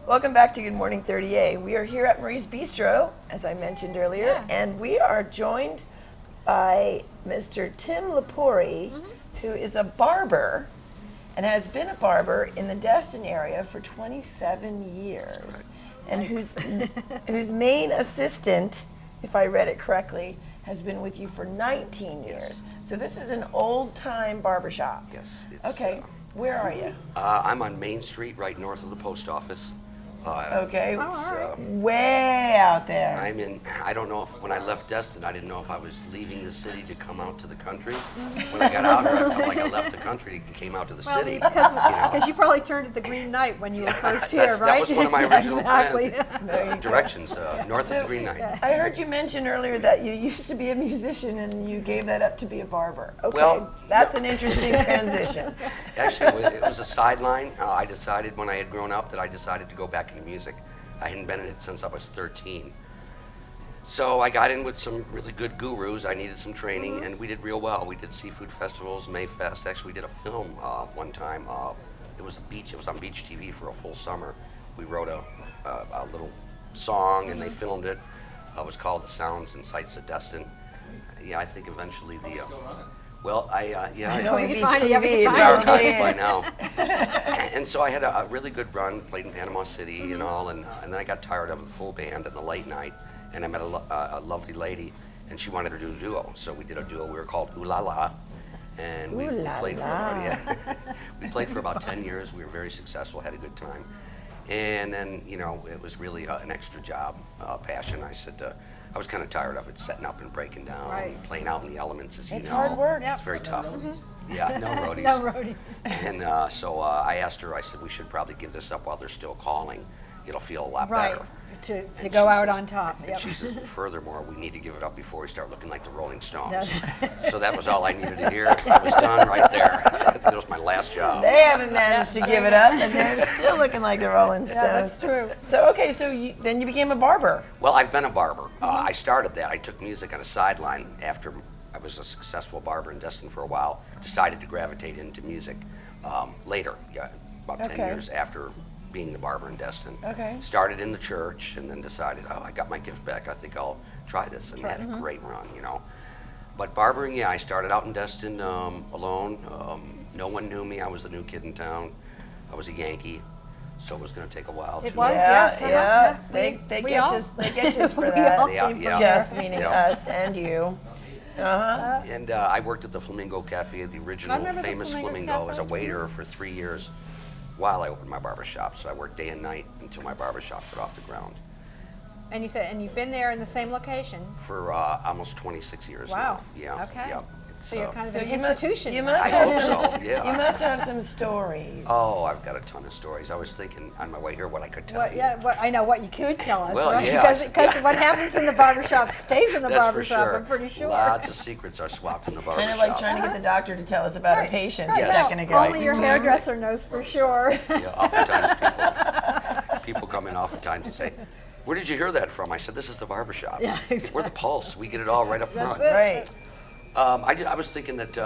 Welcome back to Good Morning 30A. We are here at Marie's Bistro, as I mentioned earlier, and we are joined by Mr. Tim Lupori, who is a barber and has been a barber in the Destin area for 27 years, and whose main assistant, if I read it correctly, has been with you for 19 years. So this is an old-time barbershop. Yes. Okay, where are you? I'm on Main Street, right north of the post office. Okay, It's, way out there. I don't know if, when I left Destin, I didn't know if I was leaving the city to come out to the country. When I got out here, I felt like I left the country and came out to the city. Because you probably turned at the Green Knight when you were first here, right? That was one of my original Exactly. directions, north of the Green Knight. I heard you mention earlier that you used to be a musician and you gave that up to be a barber. Okay, Well, that's an interesting transition. Actually, it was a sideline. I decided when I had grown up that I decided to go back into music. I hadn't been in it since I was 13. So I got in with some really good gurus. I needed some training, and we did real well. We did seafood festivals, Mayfest. Actually, we did a film one time. It was on Beach TV for a full summer. We wrote a little song, and they filmed it. It was called The Sounds and Sights of Destin. Yeah, I think eventually the... Well, I know we Beach can find it, TV. we can it's find archived by now. And so I had a really good run, played in Panama City and all, and then I got tired of the full band and the late night, and I met a lovely lady, and she wanted to do a duo. So we did a duo. We were called Ooh La La, and we played for we played for about 10 years. We were very successful, had a good time. And then, it was really an extra job, passion. I said, I was kind of tired of it, setting up and breaking down, playing out in the elements, as you know. It's hard work. It's very tough. Yeah, no roadies. No roadie. And so I asked her, I said, we should probably give this up while they're still calling. It'll feel a lot better. To And go she out says- on top. And Yep. she says, furthermore, we need to give it up before we start looking like the Rolling Stones. So that was all I needed to hear. I was done right there. I think that was my last job. They haven't managed to give it up, and they're still looking like the Rolling Stones. Yeah, that's true. So, okay, then you became a barber. Well, I've been a barber. I started that. I took music on a sideline after I was a successful barber in Destin for a while. Decided to gravitate into music later, about 10 years after being the barber in Destin. Okay. Started in the church and then decided, I got my gift back. I think I'll try this, and had a great run, But barbering, I started out in Destin alone. No one knew me. I was the new kid in town. I was a Yankee, so it was going to take a while. It to was, Yeah, yes. yeah. We They we get all- you. They get you for we that. all Yeah, came from yeah. there. Just meaning Yeah. us and you. Uh-huh. And I worked at the Flamingo Cafe, the original remember the famous Flamingo Flamingo, as a Cafe, waiter for 3 years while I opened my barbershop. So I worked day and night until my barbershop got off the ground And you said, and you've been there in the same location. for almost 26 years Wow. now. Yeah, Okay. yeah. It's, So you're kind of So an you must- institution. you now. must I have hope some- so, yeah. You must have some stories. Oh, I've got a ton of stories. I was thinking on my way here what I could tell you. I know what you could tell us, Well, right? yeah, Because what happens in the barbershop stays in the That's for barbershop, sure. I'm pretty sure. Lots of secrets are swapped in the barbershop. Kind of like trying to get the doctor to tell us about a patient a Yes. second ago. Only your hairdresser knows for sure. Yeah, oftentimes people come in oftentimes and say, where did you hear that from? I said, this is the barbershop. Yeah, We're the Pulse. We get it all right up front. That's it. Right. I was thinking that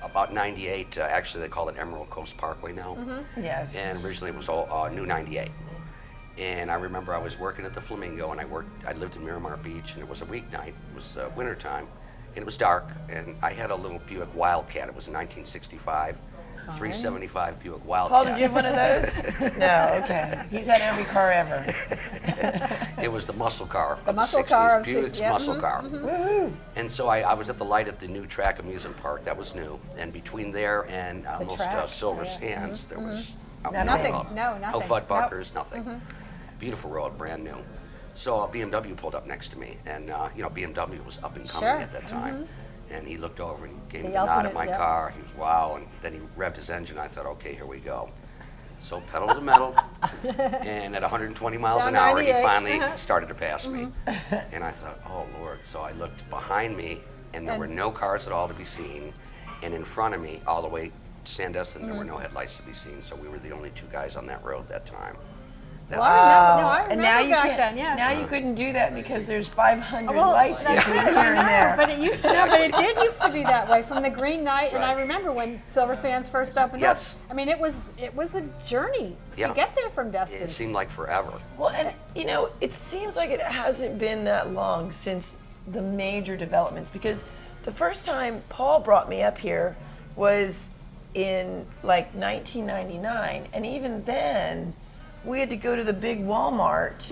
about 98, actually they call it Emerald Coast Parkway now. Yes. And originally it was all New 98. And I remember I was working at the Flamingo, and I lived in Miramar Beach, and it was a weeknight. It was wintertime, and it was dark, and I had a little Buick Wildcat. It was a 1965, 375 Buick Wildcat. Paul, did you have one of those? No, okay. He's had every car ever. It was the muscle car The of muscle the 60s, car of Buick's 60s, yeah. muscle car. Woohoo. And so I was at the light at the new track amusement park. That was new. And between there and almost track, Silver yeah. Sands, there was Nothing. No, nothing. No Fuddbuckers, Nope. nothing. Beautiful road, brand new. So a BMW pulled up next to me, and BMW was up and coming Sure. at that time. And he looked over and gave me The the nod at ultimate, my yeah. car. He was wow, and then he revved his engine. I thought, okay, here we go. So pedal to the metal, and at 120 miles Down an hour, he 98, finally uh-huh. started to pass me. And I thought, oh Lord. So I looked behind me, and there And- were no cars at all to be seen. And in front of me, all the way to Sandestin, there were no headlights to be seen. So we were the only two guys on that road that time. Well, I And remember now you back can't. then, yeah. Now you couldn't do that because there's 500 Well, lights that's between it, here I and know, there. but it used to, no, but it did used to be that way from the Green Night, and I Right. remember when Silver Sands first opened Yes. up. I mean, it was a journey Yeah. to get there from Destin. It seemed like forever. Well, and it seems like it hasn't been that long since the major developments, because the first time Paul brought me up here was in like 1999, and even then we had to go to the big Walmart,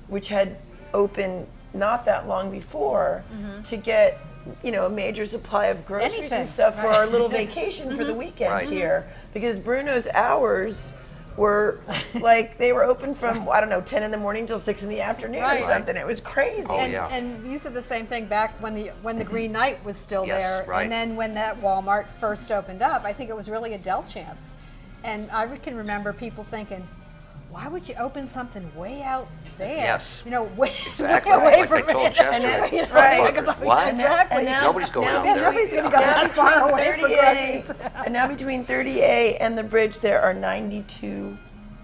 which had opened not that long before, to get a major supply of groceries Anything, and stuff for right. our little vacation for the weekend Right. here, because Bruno's hours were like they were open from 10 in the morning till 6 in the afternoon Right. or something. It was crazy. Oh, And, yeah. and you said the same thing back when the Green Night was still Yes, there, right. and then when that Walmart first opened up, I think it was really a Del Champs, and I can remember people thinking, why would you open something way out there? Yes. Way, Exactly. way away Like from I told it. Chester And at it's Right. Barber's. What? Exactly. Nobody's going out Yeah, there. nobody's gonna go that far away from 30A, groceries. and now between 30A and the bridge there are 92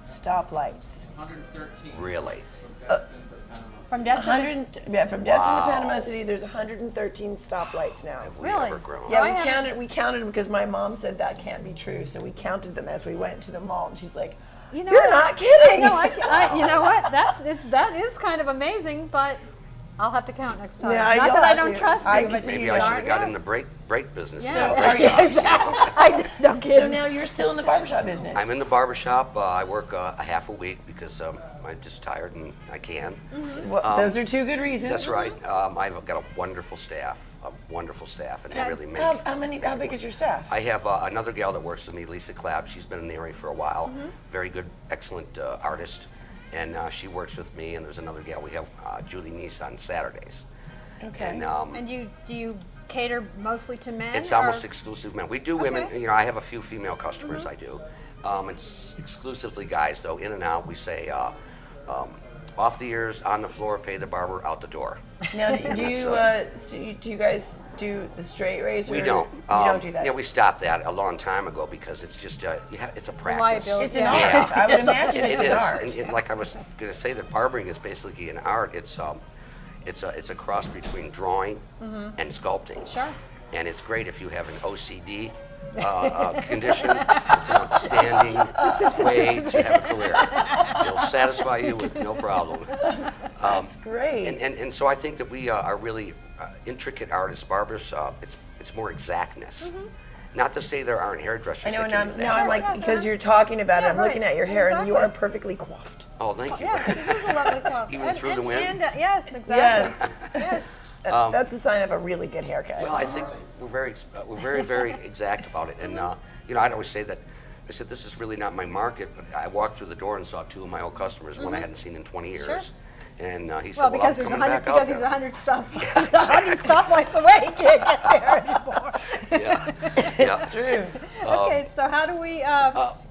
stoplights. 113 Really? From Destin. 100, from Destin to Wow. Panama City, there's 113 stoplights now. Have we Really? ever grown? Yeah, I we haven't- counted them because my mom said that can't be true, so we counted them as we went to the mall, and she's like, You know "You're what? not kidding." No, you know what? That is kind of amazing, but I'll have to count next time. Yeah, Not you'll that I have don't to. trust I you, can but see Maybe you I should are. have got in the brake business. Yeah, Sell yeah, brake yeah, jobs. exactly. No So kidding. now you're still in the barbershop business. I'm in the barbershop. I work a half a week because I'm just tired and I can. Well, those are two good reasons. That's right. I've got a wonderful staff, and they really make. How big is your staff? I have another gal that works with me, Lisa Clapp. She's been in the area for a while. Very good, excellent artist. And she works with me. And there's another gal. We have Julie Neese on Saturdays. Okay. And And do you cater mostly to men? it's or- almost exclusive men. We do women. Okay. I have a few female customers. I do. It's exclusively guys, though. In and out, we say off the ears, on the floor, pay the barber, out the door. Now, do you guys do the straight razor? We don't. You don't do that. Yeah, we stopped that a long time ago because it's just it's a practice. Liability. It's an Yeah. art. I would imagine It it's is, an art. and like I was going to say, that barbering is basically an art. It's a cross between drawing and sculpting. Sure. And it's great if you have an OCD condition. It's an outstanding way to have a career. It'll satisfy you with no problem. That's great. And so I think that we are really intricate artists, barbers. It's more exactness. Not to say there aren't hairdressers. I know, that and can do now that. I'm like, Yeah, because you're talking about it, Yeah, I'm looking right. at your hair, and you are Exactly. perfectly coiffed. Oh, thank you. Yeah, this is a lovely club. Even through the wind? And, yes, exactly. Yes. Yes. That's a sign of a really good haircut. Well, I think we're very exact about it. And I'd always say that. I said, this is really not my market, but I walked through the door and saw two of my old customers, one I hadn't seen in 20 years. Sure. And he said, Well, well, because I'm there's coming 100, back out because there. he's 100 stops, 100 stoplights away. He can't get there anymore. Yeah. True. Okay, so how do we,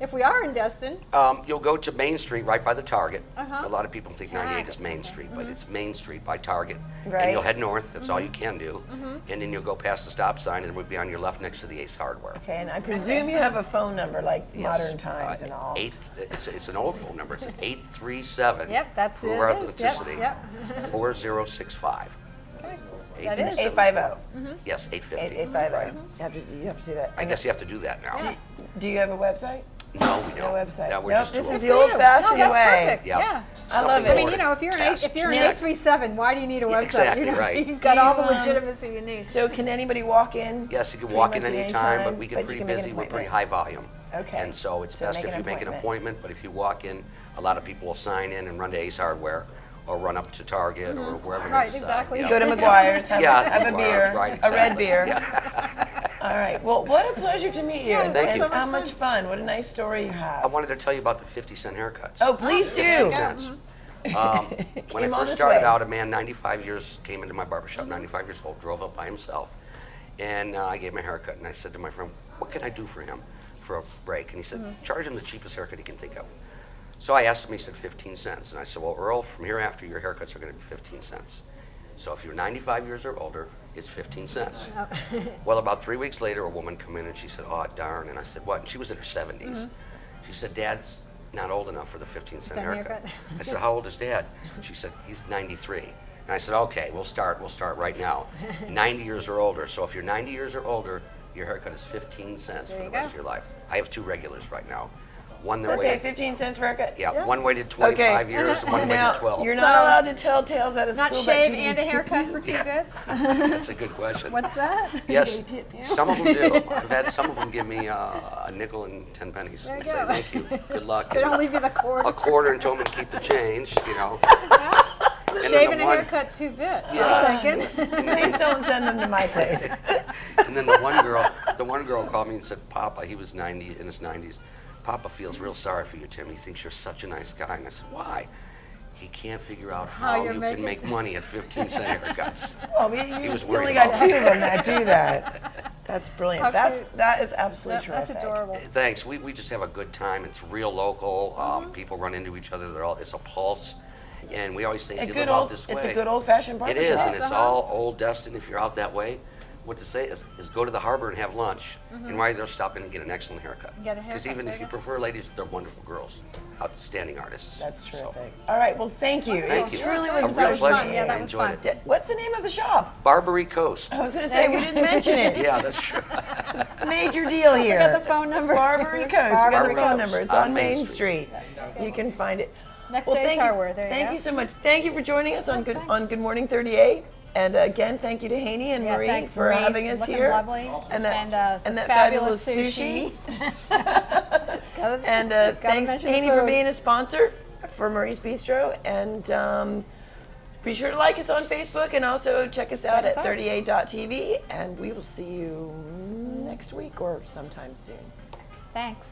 if we are in Destin, You'll go to Main Street right by the Target. Uh-huh. A lot of people think 98 is Main Street, but it's Main Street by Target. Right. And you'll head north, that's all you can do. And then you'll go past the stop sign and we'll be on your left next to the Ace Hardware. Okay, and I presume you have a phone number like Yes. modern times and all. It's an old phone number. It's 837 Yep, that's it. Hoover It is. Electricity, Yep, 4065. That is. 850. Yes, 850. 850. You have to see that. I guess you have to do that now. Yeah. Do you have a website? No, we No don't. website. Yeah, we're Nope, just this too is old. the Good for you. old-fashioned No, that's way. perfect. Yeah. Yeah. I love Something it. I mean, more you know, if you're task an check. 837, why do you need a Yeah, website? exactly, You know, right. You've got Do all you, the legitimacy you need. So can anybody walk in? Yes, you can pretty walk in much at any any time, time, but we but get you pretty can make an busy. We're pretty appointment. high volume. Okay. And so it's So best make if an you make an appointment. appointment, but if you walk in, a lot of people will sign in and run to Ace Hardware or run up to Target or wherever Right, they decide. exactly. Yeah. Go to McGuire's, have, Yeah, have a McGuire's, beer, right, a red exactly. beer. Yeah. All right. Well, what a pleasure to meet you. Yeah, Thank and you. how much fun. What a nice story you I have. wanted to tell you about the 50-cent haircuts. Oh, please do. 15 cents. When I Came all first this started way. out, a man 95 years came into my barbershop, 95 years old, drove up by himself. And I gave him a haircut, and I said to my friend, what can I do for him for a break? And he said, charge him the cheapest haircut he can think of. So I asked him, he said 15 cents. And I said, well, Earl, from here after, your haircuts are going to be 15 cents. So if you're 95 years or older, it's 15 cents. Well, about 3 weeks later, a woman come in and she said, oh, darn. And I said, what? And she was in her 70s. She said, Dad's not old enough for the 15-cent Cent haircut. haircut. I said, how old is Dad? She said, he's 93. And I said, okay, we'll start right now. 90 years or older. So if you're 90 years or older, your haircut is 15 cents There for you the rest go. of your life. I have 2 regulars right now. One that Okay, waited, 15 cents for a haircut? yeah, one waited 25 years and one Now, waited 12. you're So- not allowed to tell tales out of Not school. but shave do you and a tip haircut you? for 2 bits? That's a good question. What's that? Yes, They tip you? some of them do. I've had some of them give me a nickel and 10 pennies. There And you say, go. thank you, good luck. They don't leave you the cord. A quarter and told me to keep the change, you know. And Shave then and the a one, haircut 2 bits. Yeah. I'm thinking. Please don't send them to my place. and then the one girl called me and said, Papa, he was 90, in his 90s. Papa feels real sorry for you, Tim. He thinks you're such a nice guy. And I said, why? He can't figure out How how you're you making- can make money at 15-cent haircuts. Well, He was you worried only got about 2 of them that do that. That's brilliant. How cute. That is absolutely That's terrific. adorable. Thanks. We just have a good time. It's real local. People run into each other. It's a pulse. And we always say, if you live out this way. It's a good old-fashioned barber It is, shop. and it's all old Destin if you're out that way. What to say is go to the harbor and have lunch, and while you're there, stop in and get an excellent haircut. Get a Because haircut, even there if you you go. prefer ladies, they're wonderful girls, outstanding artists. That's So, terrific. All right, well, thank you. Thank It you. truly A was real a pleasure. pleasure. Yeah, that I was enjoyed fun. it. What's the name of the shop? Barbary Coast. I was going to say, we didn't mention it. Yeah, that's true. Major deal here. We got the phone number. Barbary Coast. We got the Barbary phone Coast, number. It's on Main Street. You can find it. Next Well, stage thank hardware. There you thank go. you so much. Thank you for joining us on thanks. Good Morning 30A. And again, thank you to Haney and Yeah, Marie thanks, for Marie. having us Looking here. lovely. And that, And, that fabulous sushi. Gotta- And gotta thanks, mention the Haney, for food. being a sponsor for Marie's Bistro. And be sure to like us on Facebook and also check us out us at out. 30a.tv. And we will see you next week or sometime soon. Thanks.